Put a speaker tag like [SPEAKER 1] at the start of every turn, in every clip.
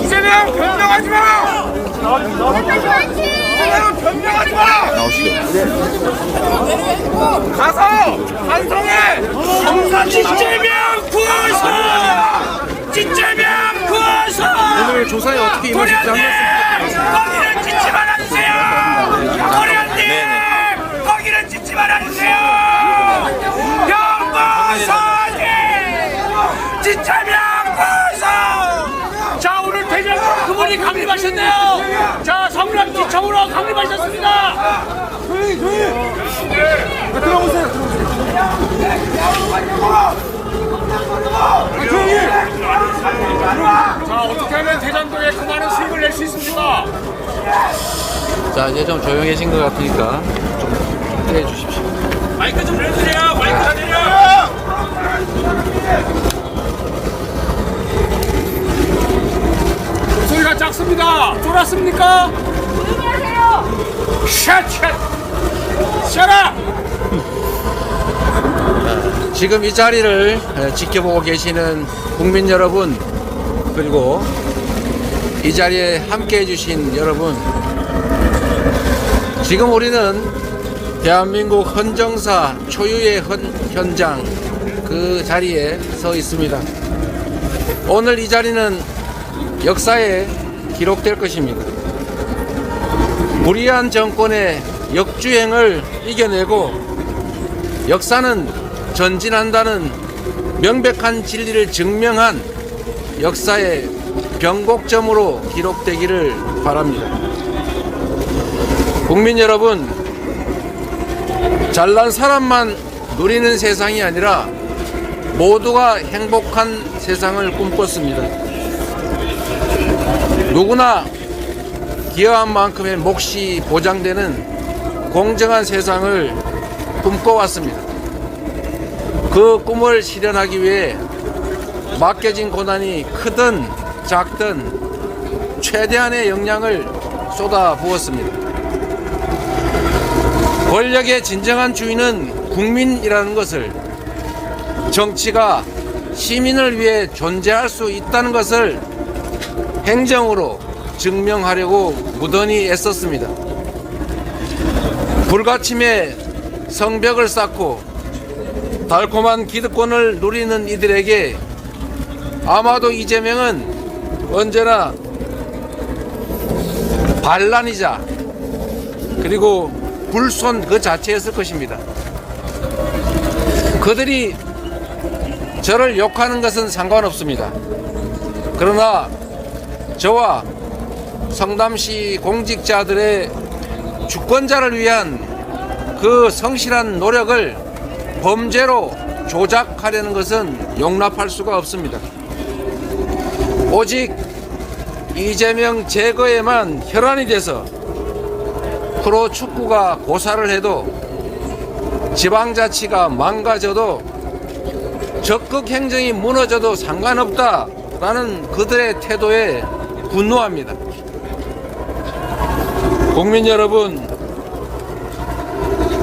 [SPEAKER 1] 이재명 변명하지 마! 이재명 변명하지 마! 가서 반성해! 이재명 구원서! 이재명 구원서!
[SPEAKER 2] 오늘 조사에 어떻게 임하실지 한 말씀
[SPEAKER 1] 거기는 짓지 말아주세요! 고려님! 거기는 짓지 말아주세요! 영구선이! 이재명 구원서! 자, 오늘 대전 그분이 강림하셨네요! 자, 성남지청으로 강림하셨습니다!
[SPEAKER 2] 들어보세요.
[SPEAKER 1] 자, 어떻게 하면 대전도에 그 많은 수익을 낼 수 있습니까?
[SPEAKER 2] 자, 이제 좀 조용해진 것 같으니까 좀 떼해 주십시오.
[SPEAKER 1] 마이크 좀 내주세요. 마이크 다 내려. 소리가 작습니다. 쫄았습니까? 샷. 샷아.
[SPEAKER 2] 지금 이 자리를 지켜보고 계시는 국민 여러분, 그리고 이 자리에 함께 해주신 여러분, 지금 우리는 대한민국 헌정사 초유의 현장 그 자리에 서 있습니다. 오늘 이 자리는 역사에 기록될 것입니다. 불의한 정권의 역주행을 이겨내고 역사는 전진한다는 명백한 진리를 증명한 역사의 변곡점으로 기록되기를 바랍니다. 국민 여러분, 잘난 사람만 누리는 세상이 아니라 모두가 행복한 세상을 꿈꿨습니다. 누구나 기여한 만큼의 몫이 보장되는 공정한 세상을 꿈꿔왔습니다. 그 꿈을 실현하기 위해 맡겨진 고난이 크든 작든 최대한의 역량을 쏟아부었습니다. 권력의 진정한 주인은 국민이라는 것을, 정치가 시민을 위해 존재할 수 있다는 것을 행정으로 증명하려고 무던히 애썼습니다. 불가침에 성벽을 쌓고 달콤한 기득권을 누리는 이들에게 아마도 이재명은 언제나 반란이자 그리고 불손 그 자체였을 것입니다. 그들이 저를 욕하는 것은 상관없습니다. 그러나 저와 성남시 공직자들의 주권자를 위한 그 성실한 노력을 범죄로 조작하려는 것은 용납할 수가 없습니다. 오직 이재명 제거에만 혈안이 돼서 프로축구가 고사를 해도, 지방자치가 망가져도, 적극 행정이 무너져도 상관없다라는 그들의 태도에 분노합니다. 국민 여러분,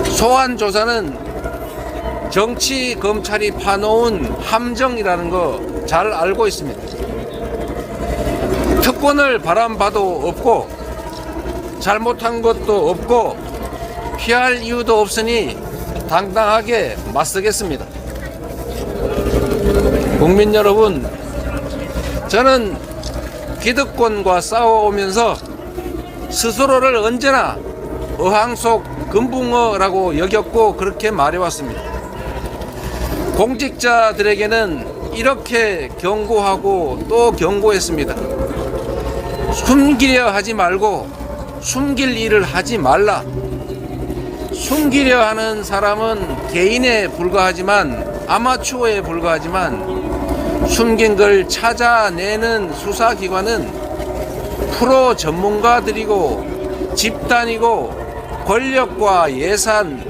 [SPEAKER 2] 소환 조사는 정치 검찰이 파놓은 함정이라는 거 잘 알고 있습니다. 특권을 바람봐도 없고 잘못한 것도 없고 피할 이유도 없으니 당당하게 맞서겠습니다. 국민 여러분, 저는 기득권과 싸워오면서 스스로를 언제나 어항 속 금붕어라고 여겼고 그렇게 말해왔습니다. 공직자들에게는 이렇게 경고하고 또 경고했습니다. 숨기려 하지 말고 숨길 일을 하지 말라. 숨기려 하는 사람은 개인에 불과하지만, 아마추어에 불과하지만, 숨긴 걸 찾아내는 수사기관은 프로 전문가들이고 집단이고 권력과 예산,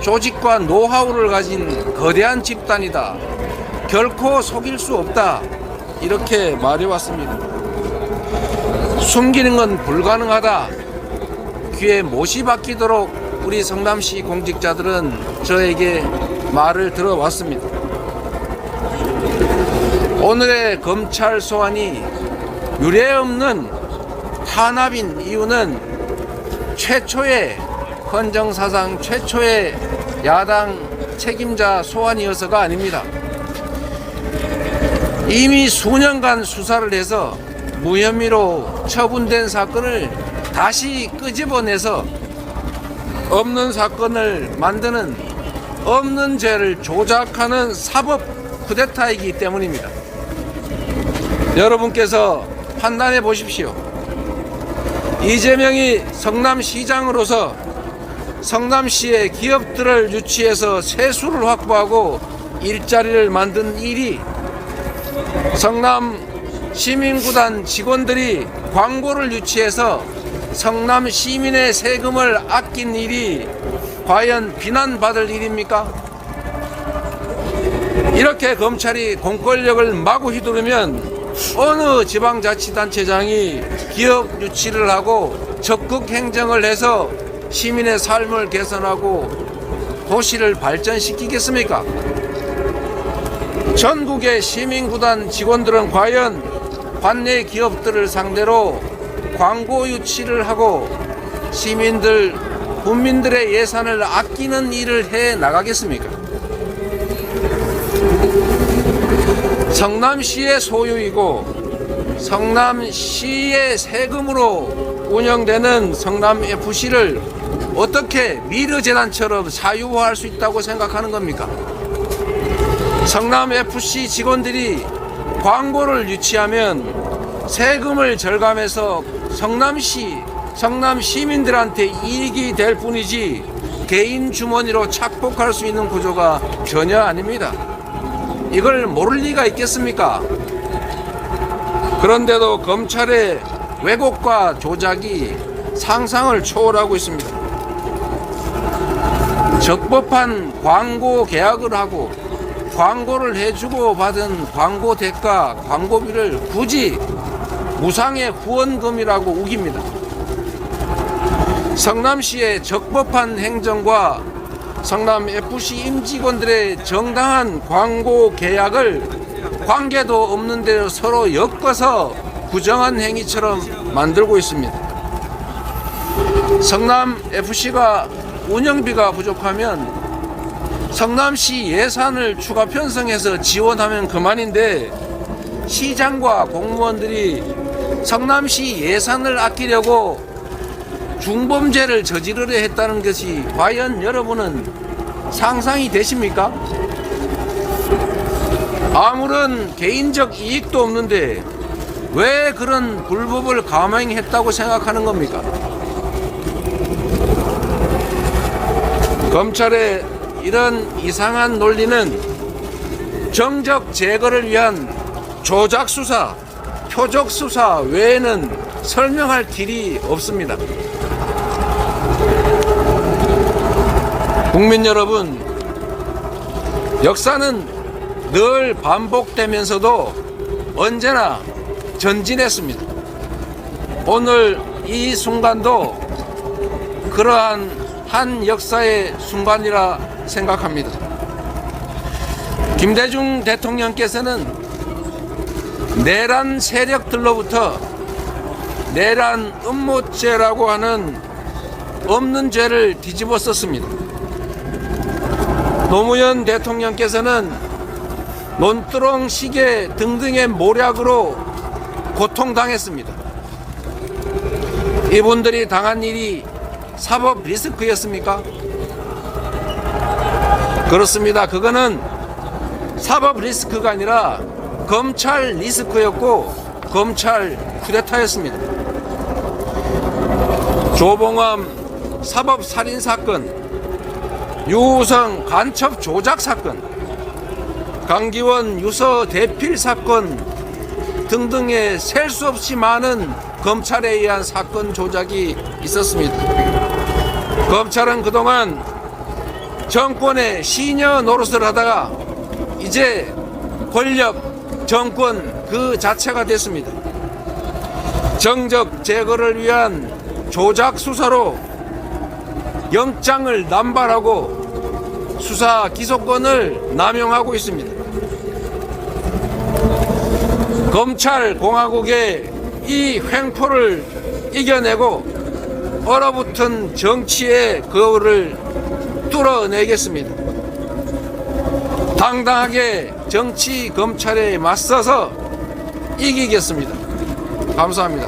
[SPEAKER 2] 조직과 노하우를 가진 거대한 집단이다. 결코 속일 수 없다. 이렇게 말해왔습니다. 숨기는 건 불가능하다. 귀에 못이 박히도록 우리 성남시 공직자들은 저에게 말을 들어왔습니다. 오늘의 검찰 소환이 유례없는 탄압인 이유는 최초의 헌정사상 최초의 야당 책임자 소환이어서가 아닙니다. 이미 수년간 수사를 해서 무혐의로 처분된 사건을 다시 끄집어내서 없는 사건을 만드는 없는 죄를 조작하는 사법 쿠데타이기 때문입니다. 여러분께서 판단해 보십시오. 이재명이 성남시장으로서 성남시의 기업들을 유치해서 세수를 확보하고 일자리를 만든 일이 성남 시민구단 직원들이 광고를 유치해서 성남 시민의 세금을 아낀 일이 과연 비난받을 일입니까? 이렇게 검찰이 공권력을 마구 휘두르면 어느 지방자치단체장이 기업 유치를 하고 적극 행정을 해서 시민의 삶을 개선하고 도시를 발전시키겠습니까? 전국의 시민구단 직원들은 과연 관내 기업들을 상대로 광고 유치를 하고 시민들, 국민들의 예산을 아끼는 일을 해 나가겠습니까? 성남시의 소유이고 성남시의 세금으로 운영되는 성남FC를 어떻게 미르재단처럼 사유화할 수 있다고 생각하는 겁니까? 성남FC 직원들이 광고를 유치하면 세금을 절감해서 성남 시민들한테 이익이 될 뿐이지 개인 주머니로 착복할 수 있는 구조가 전혀 아닙니다. 이걸 모를 리가 있겠습니까? 그런데도 검찰의 왜곡과 조작이 상상을 초월하고 있습니다. 적법한 광고 계약을 하고 광고를 해주고 받은 광고 대가, 광고비를 굳이 무상의 후원금이라고 우깁니다. 성남시의 적법한 행정과 성남FC 임직원들의 정당한 광고 계약을 관계도 없는 데로 서로 엮어서 부정한 행위처럼 만들고 있습니다. 성남FC가 운영비가 부족하면 성남시 예산을 추가 편성해서 지원하면 그만인데 시장과 공무원들이 성남시 예산을 아끼려고 중범죄를 저지르려 했다는 것이 과연 여러분은 상상이 되십니까? 아무런 개인적 이익도 없는데 왜 그런 불법을 감행했다고 생각하는 겁니까? 검찰의 이런 이상한 논리는 정적 제거를 위한 조작 수사, 표적 수사 외에는 설명할 길이 없습니다. 국민 여러분, 역사는 늘 반복되면서도 언제나 전진했습니다. 오늘 이 순간도 그러한 한 역사의 순간이라 생각합니다. 김대중 대통령께서는 내란 세력들로부터 내란 음모죄라고 하는 없는 죄를 뒤집어 썼습니다. 노무현 대통령께서는 논두렁 시계 등등의 모략으로 고통당했습니다. 이분들이 당한 일이 사법 리스크였습니까? 그렇습니다. 그거는 사법 리스크가 아니라 검찰 리스크였고 검찰 쿠데타였습니다. 조봉암 사법 살인 사건, 유우성 간첩 조작 사건, 강기원 유서 대필 사건 등등의 셀 수 없이 많은 검찰에 의한 사건 조작이 있었습니다. 검찰은 그동안 정권의 시녀 노릇을 하다가 이제 권력, 정권 그 자체가 됐습니다. 정적 제거를 위한 조작 수사로
[SPEAKER 3] 영장을 남발하고 수사 기소권을 남용하고 있습니다. 검찰 공화국의 이 횡포를 이겨내고 얼어붙은 정치의 거울을 뚫어내겠습니다. 당당하게 정치 검찰에 맞서서 이기겠습니다. 감사합니다.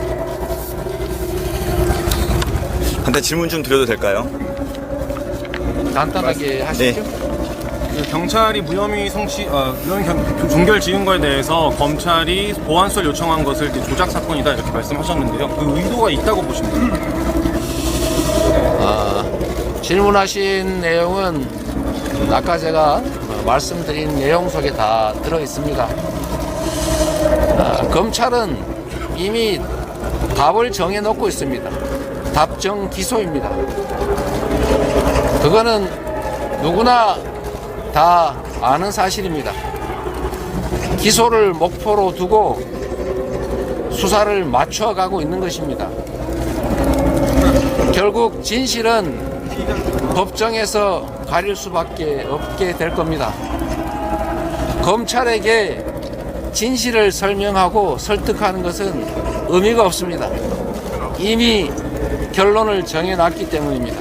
[SPEAKER 4] 간단히 질문 좀 드려도 될까요?
[SPEAKER 3] 간단하게 하시죠.
[SPEAKER 5] 경찰이 무혐의 종결 지은 거에 대해서 검찰이 보안수를 요청한 것을 이제 조작 사건이다 이렇게 말씀하셨는데요. 그 의도가 있다고 보십니까?
[SPEAKER 3] 질문하신 내용은 아까 제가 말씀드린 내용 속에 다 들어 있습니다. 검찰은 이미 답을 정해놓고 있습니다. 답정 기소입니다. 그거는 누구나 다 아는 사실입니다. 기소를 목표로 두고 수사를 맞춰가고 있는 것입니다. 결국 진실은 법정에서 가릴 수밖에 없게 될 겁니다. 검찰에게 진실을 설명하고 설득하는 것은 의미가 없습니다. 이미 결론을 정해놨기 때문입니다.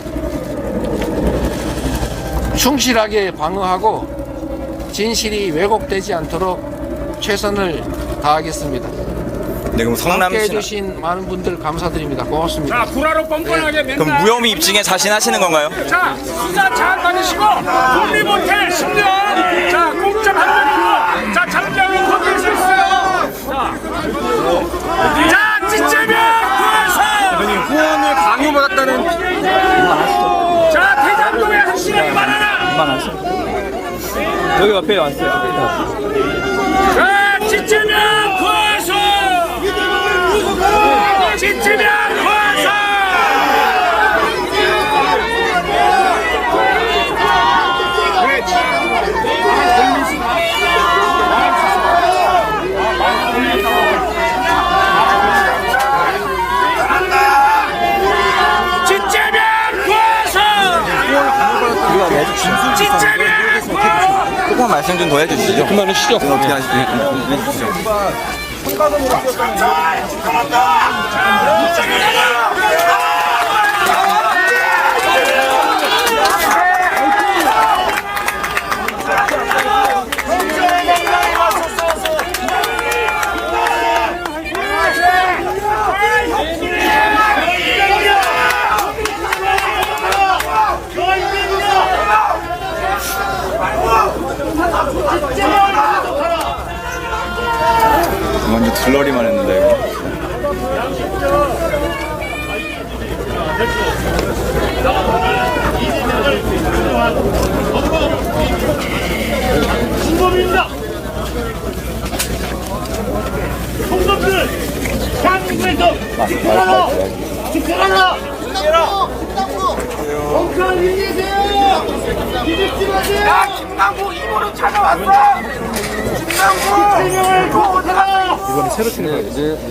[SPEAKER 3] 충실하게 방어하고 진실이 왜곡되지 않도록 최선을 다하겠습니다.
[SPEAKER 4] 네, 그럼
[SPEAKER 3] 함께
[SPEAKER 4] 성남시
[SPEAKER 3] 해주신 많은 분들 감사드립니다. 고맙습니다.
[SPEAKER 1] 자, 구라로 뻔뻔하게 맨날.
[SPEAKER 4] 그럼 무혐의 입증에 자신하시는 건가요?
[SPEAKER 1] 자, 수사 잘 받으시고 독립호텔 10년. 자, 공짜 받으시고. 자, 장장은 거기에 서 있어요. 자, 찌찌면 구해서.
[SPEAKER 5] 후원을 강요받았다는
[SPEAKER 1] 자, 대장동에 확실하게 말하라.
[SPEAKER 5] 여기 앞에 왔어요.
[SPEAKER 1] 자, 찌찌면 구해서. 찌찌면 구해서.
[SPEAKER 4] 조금만 말씀 좀 더 해주시죠.
[SPEAKER 5] 그만하시죠.
[SPEAKER 4] 어떻게 하시죠? 완전 들러리만 했는데 이거.
[SPEAKER 1] 공범입니다. 공범들 대한민국에서 집결하라. 집결하라. 경찰 인계세요. 기집지 마세요. 야, 김남국 이모는 찾아왔어. 김남국 세명을 보호해라.
[SPEAKER 5] 이번에 새로 찍는 거예요.